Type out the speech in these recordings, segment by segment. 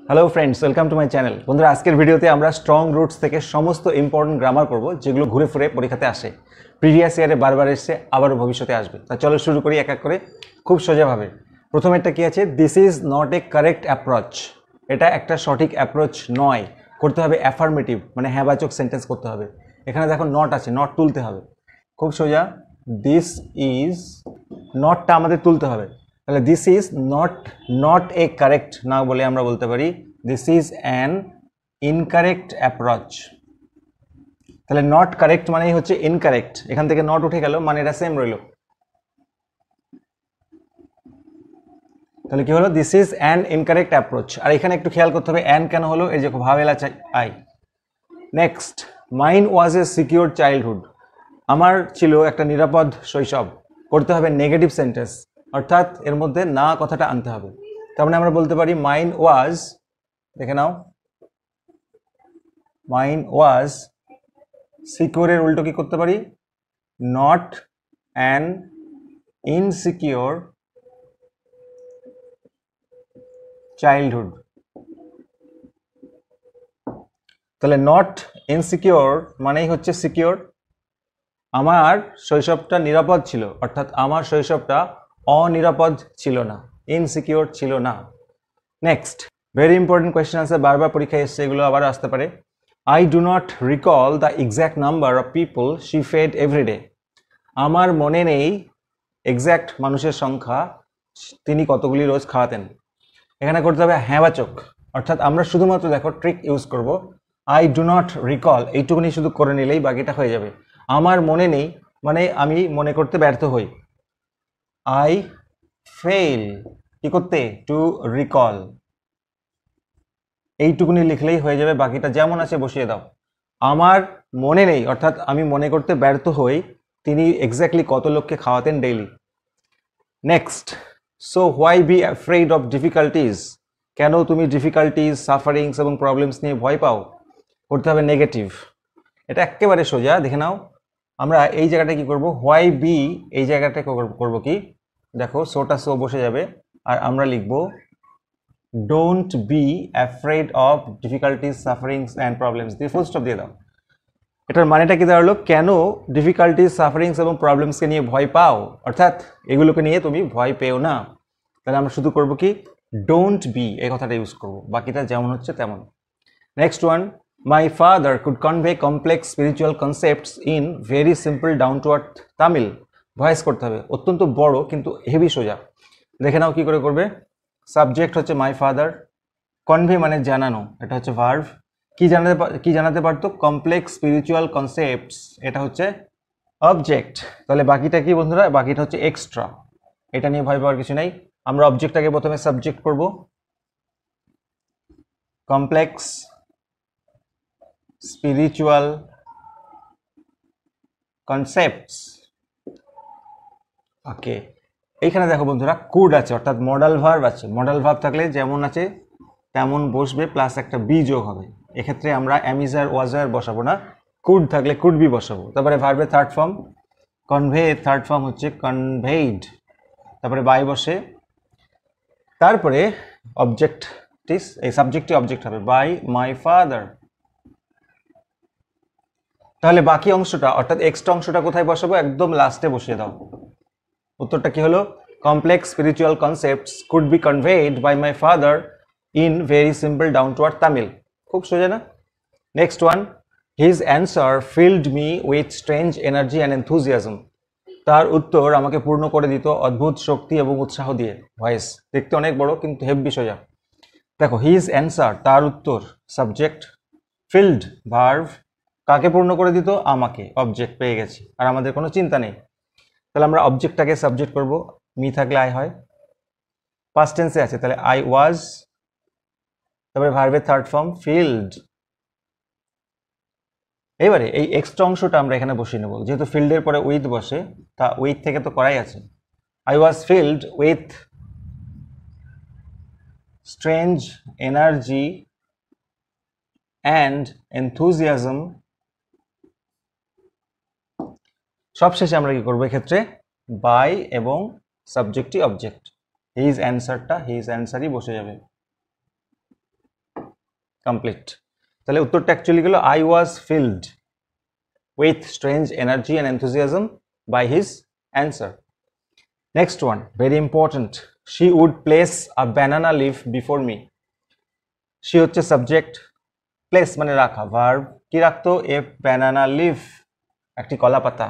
Hello friends, welcome to my channel. বন্ধুরা, আজকের ভিডিওতে আমরা স্ট্রং রুটস থেকে সমস্ত ইম্পর্টেন্ট গ্রামার করব যেগুলো ঘুরে ফিরে পরীক্ষাতে আসে, প্রিভিয়াস ইয়ারে বারবার এসছে, আবারও ভবিষ্যতে আসবে। তা চলো শুরু করি এক এক করে, খুব সোজাভাবে। প্রথমেরটা কি আছে? This is not a correct approach. এটা একটা সঠিক অ্যাপ্রোচ নয়। করতে হবে অ্যাফার্মেটিভ, মানে হ্যাঁবাচক সেন্টেন্স করতে হবে। এখানে দেখো নট আছে, নট তুলতে হবে। খুব সোজা, দিস ইজ, নটটা আমাদের তুলতে হবে। তাহলে this is not a correct না বলে আমরা বলতে পারি this is an incorrect approach. তাহলে নট কারেক্ট মানেই হচ্ছে ইনকারেক্ট, এখান থেকে নট উঠে গেল, মানে এটা সেম রইল। তাহলে কি হলো? This is an incorrect approach. আর এখানে একটু খেয়াল করতে হবে অ্যান কেন হলো, এই যে ভাবেলা চাই I. Next, mine was A secure childhood. আমার ছিল একটা নিরাপদ শৈশব। করতে হবে নেগেটিভ সেন্টেন্স, অর্থাৎ এর মধ্যে না কথাটা আনতে হবে। তার মানে আমরা বলতে পারি মাইন ওয়াজ, দেখে নাও, মাইন ওয়াজ সিকিউরের উল্টো কি করতে পারি? Not an insecure childhood. তাহলে নট ইনসিকিউর মানেই হচ্ছে সিকিউর। আমার শৈশবটা নিরাপদ ছিল, অর্থাৎ আমার শৈশবটা অনিরাপদ ছিল না, ইনসিকিউর ছিল না। নেক্সট, ভেরি ইম্পর্টেন্ট কোয়েশ্চেন আছে, বারবার পরীক্ষায় এসছে, এগুলো আবার আসতে পারে। I do not recall the exact number of people she fed everyday. আমার মনে নেই এক্স্যাক্ট মানুষের সংখ্যা তিনি কতগুলি রোজ খাওয়াতেন। এখানে করতে হবে হ্যাঁবাচক, অর্থাৎ আমরা শুধুমাত্র দেখো ট্রিক ইউজ করব। আই ডু নট রিকল এইটুকুনি শুধু করে নিলেই বাকিটা হয়ে যাবে। আমার মনে নেই মানে আমি মনে করতে ব্যর্থ হই। আই ফেল কি করতে? Two recall. এইটুকুনি লিখলেই হয়ে যাবে, বাকিটা যেমন আছে বসিয়ে দাও। আমার মনে নেই অর্থাৎ আমি মনে করতে ব্যর্থ হই তিনি এক্স্যাক্টলি কত লোককে খাওয়াতেন daily. Next, so why be afraid of difficulties. কেন তুমি ডিফিকাল্টিজ, সাফারিংস এবং প্রবলেমস নিয়ে ভয় পাও? করতে হবে নেগেটিভ। এটা একেবারে সোজা, দেখে নাও। আমরা এই জায়গাটা কি করব? হোয়াই বি, এই জায়গাটা করব কি? দেখো, সোটা সো বসে যাবে, আর আমরা লিখব don't be afraid of difficulties, sufferings and problems দিয়ে ফুল স্টপ দিয়ে দাও। এটার মানেটা কি দাঁড়ালো? কেন ডিফিকাল্টিজ, সাফারিংস এবং প্রবলেমসকে নিয়ে ভয় পাও, অর্থাৎ এগুলোকে নিয়ে তুমি ভয় পেও না। তাহলে আমরা শুধু করব কি? ডোন্ট বি, এই কথাটা ইউজ করব, বাকিটা যেমন হচ্ছে তেমন। Next one, my father could convey complex spiritual concepts in very simple down to earth Tamil. Voice করতে হবে, অত্যন্ত বড় কিন্তু হেভি সোজা। দেখে নাও কি করে করবে। সাবজেক্ট হচ্ছে মাই ফাদার, কনভে মানে জানানো, এটা হচ্ছে ভার্ভ। কি জানাতে পারতো? কমপ্লেক্স স্পিরিচুয়াল কনসেপ্টস, এটা হচ্ছে অবজেক্ট। তাহলে বাকিটা কি বন্ধুরা? বাকিটা হচ্ছে এক্সট্রা, এটা নিয়ে ভয় পাওয়ার কিছু নেই। আমরা অবজেক্টটাকে প্রথমে সাবজেক্ট করব, কমপ্লেক্স স্পিরিচুয়াল কনসেপ্টস। ওকে, এইখানে দেখো বন্ধুরা কুড আছে, অর্থাৎ মডাল ভার্ব আছে। মডাল ভার্ব থাকলে যেমন আছে তেমন বসবে, প্লাস একটা বি যোগ হবে। এক্ষেত্রে আমরা অ্যামিজার ওয়াজার বসাবো না, কুড থাকলে কুড বি বসাবো। তারপরে ভার্বের third form convey, third form হচ্ছে কনভেইড, তারপরে বাই বসে, তারপরে অবজেক্টিস, এই সাবজেক্টই অবজেক্ট হবে, বাই মাই ফাদার। তাহলে বাকি অংশটা অর্থাৎ এক্সট্রা অংশটা কোথায় বসাবো? একদম লাস্টে বসিয়ে দাও। উত্তরটা কি হলো? Complex spiritual concepts could be conveyed by my father in very simple down to earth Tamil. খুব সোজা না? Next one, his answer filled me with strange energy and enthusiasm. তার উত্তর আমাকে পূর্ণ করে দিত অদ্ভুত শক্তি এবং উৎসাহ দিয়ে। ভয়েস দেখতে অনেক বড় কিন্তু হেভি সোজা। দেখো, হিজ অ্যান্সার তার উত্তর, সাবজেক্ট, ফিল্ড ভার্ভ, কাকে পূর্ণ করে দিত? আমাকে, অবজেক্ট পেয়ে গেছি, আর আমাদের কোনো চিন্তা নেই। তাহলে আমরা অবজেক্টটাকে সাবজেক্ট করব, মি থাকলে আই হয়, পাস্ট টেন্সে আছে, তাহলে আই ওয়াজ, তারপরে ভার্বের থার্ড ফর্ম ফিল্ড। এবারে এই এক্সট্রা অংশটা আমরা এখানে বসিয়ে নেব, যেহেতু ফিল্ডের পরে উইথ বসে, তা উইথ থেকে তো করাই আছে। I was filled with strange energy and enthusiasm. সবশেষে আমরা কি করবো এক্ষেত্রে? বাই এবং সাবজেক্টই অবজেক্ট, হিজ অ্যান্সারটা হিজ অ্যান্সারই বসে যাবে। কমপ্লিট। তাহলে উত্তরটা অ্যাকচুয়ালি গেল I was filled with strange energy and enthusiasm by his answer. Next one very important, she would place a banana leaf before me. She হচ্ছে সাবজেক্ট, প্লেস মানে রাখা, ভার্ব কি রাখতো, এ ব্যানানা লিফ একটি কলা পাতা।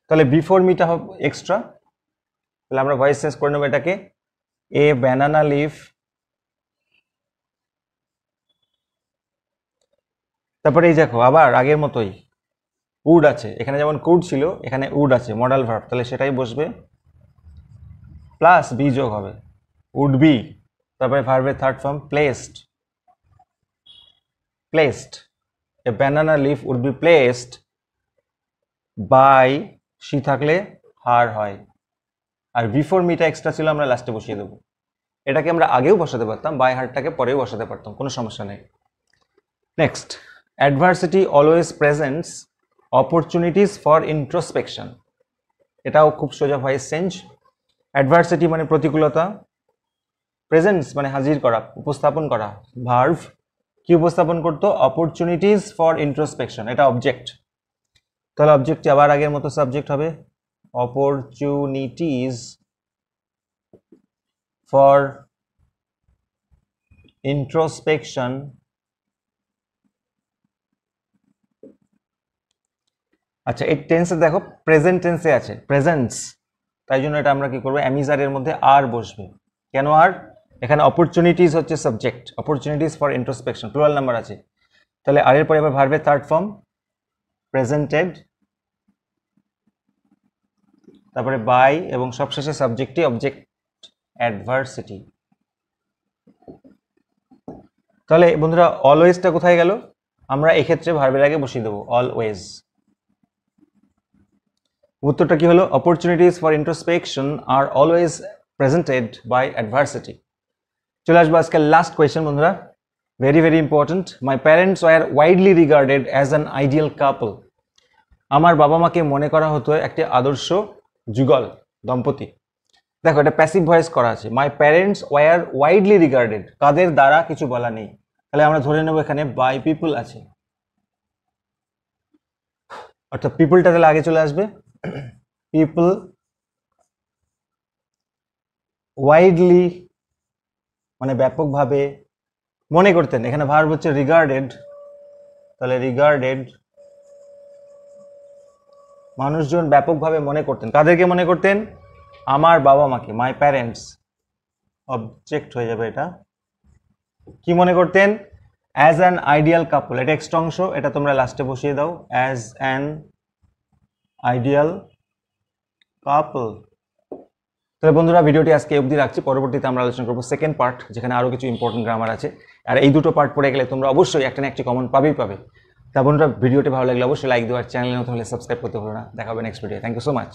তাহলে বিফোর মিটা হবে এক্সট্রা, তাহলে আমরা ভয়েস চেঞ্জ করে নেবো এটাকে এ ব্যানানা লিফ, তারপরে এই দেখো আবার আগের মতোই উড আছে, এখানে যেমন কুড ছিল এখানে উড আছে মডাল ভার্ব, তাহলে সেটাই বসবে প্লাস বি যোগ হবে উড বি, তারপরে ভার্বের third form placed, placed a banana leaf would be placed by, she থাকলে হার হয়, আর বিফোর মিটা এক্সট্রা ছিল আমরা লাস্টে বসিয়ে দেবো। এটাকে আমরা আগেও বসাতে পারতাম, বাই হারটাকে পরেও বসাতে পারতাম, কোনো সমস্যা নেই। Next, adversity always presents opportunities for introspection. এটাও খুব সোজা ভয়েস চেঞ্জ। অ্যাডভার্সিটি মানে প্রতিকূলতা, প্রেজেন্টস মানে হাজির করা, উপস্থাপন করা, ভার্ভ কি উপস্থাপন করতো, অপরচুনিটিস ফর ইন্ট্রোস্পেকশন, এটা অবজেক্ট, তাহলে অবজেক্টটি আবার আগের মতো সাবজেক্ট হবে অপরচুনিটিস ফর ইন্ট্রোস্পেকশন। আচ্ছা এই টেন্সে দেখো প্রেজেন্ট টেন্সে আছে প্রেজেন্টস, তাই জন্য এটা আমরা কি করবো, অ্যামিজার এর মধ্যে আর বসবে। কেন আর, এখানে অপরচুনিটিস হচ্ছে subject, opportunities for introspection plural number আছে, তাহলে আর এর পরে আবার ভার্বের থার্ড ফর্ম প্রেজেন্টেড, তারপরে বাই এবং সবশেষে সাবজেক্টই অবজেক্ট অ্যাডভার্সিটি। তাহলে বন্ধুরা অলওয়েজটা কোথায় গেল, আমরা এক্ষেত্রে ভার্বের আগে বসিয়ে দেবো অলওয়েজ। উত্তরটা কি হলো, opportunities for introspection are always presented by adversity. চলে আসবো আজকের লাস্ট কোয়েশ্চেন বন্ধুরা, very very important. My parents were widely regarded as an ideal couple. আমার বাবা মাকে মনে করা হতো একটি আদর্শ যুগল দম্পতি। দেখো এটা প্যাসিভ ভয়েস করা আছে, my parents were widely regarded, কাদের দ্বারা কিছু বলা নেই, তাহলে আমরা ধরে নেব এখানে বাই পিপল আছে, অর্থাৎ পিপলটা তাহলে আগে চলে আসবে, পিপল ওয়াইডলি মানে ব্যাপকভাবে মনে করতেন, এখানে ভার্ব হচ্ছে রিগার্ডেড, তাহলে রিগার্ডেড মানুষজন ব্যাপকভাবে মনে করতেন, কাদেরকে মনে করতেন, আমার বাবা মাকে, মাই প্যারেন্টস অবজেক্ট হয়ে যাবে এটা, কি মনে করতেন, অ্যাজ অ্যান আইডিয়াল কাপল, এটা এক্সট্রা অংশ, এটা তোমরা লাস্টে বসিয়ে দাও, অ্যাজ অ্যান আইডিয়াল কাপল। তাহলে বন্ধুরা ভিডিওটি আজকে অবধি রাখছি, পরবর্তীতে আমরা আলোচনা করবো সেকেন্ড পার্ট, যেখানে আরও কিছু ইম্পর্টেন্ট গ্রামার আছে, আর এই দুটো পার্ট পড়ে গেলে তোমরা অবশ্যই একটা না একটি কমন পাবে। তা বন্ধুরা ভিডিওটি ভালো লাগলে অবশ্যই লাইক দেওয়ার, চ্যানেলে নতুন হলে সাবস্ক্রাইব করতে ভুলো না। দেখা হবে next video. Thank you so much.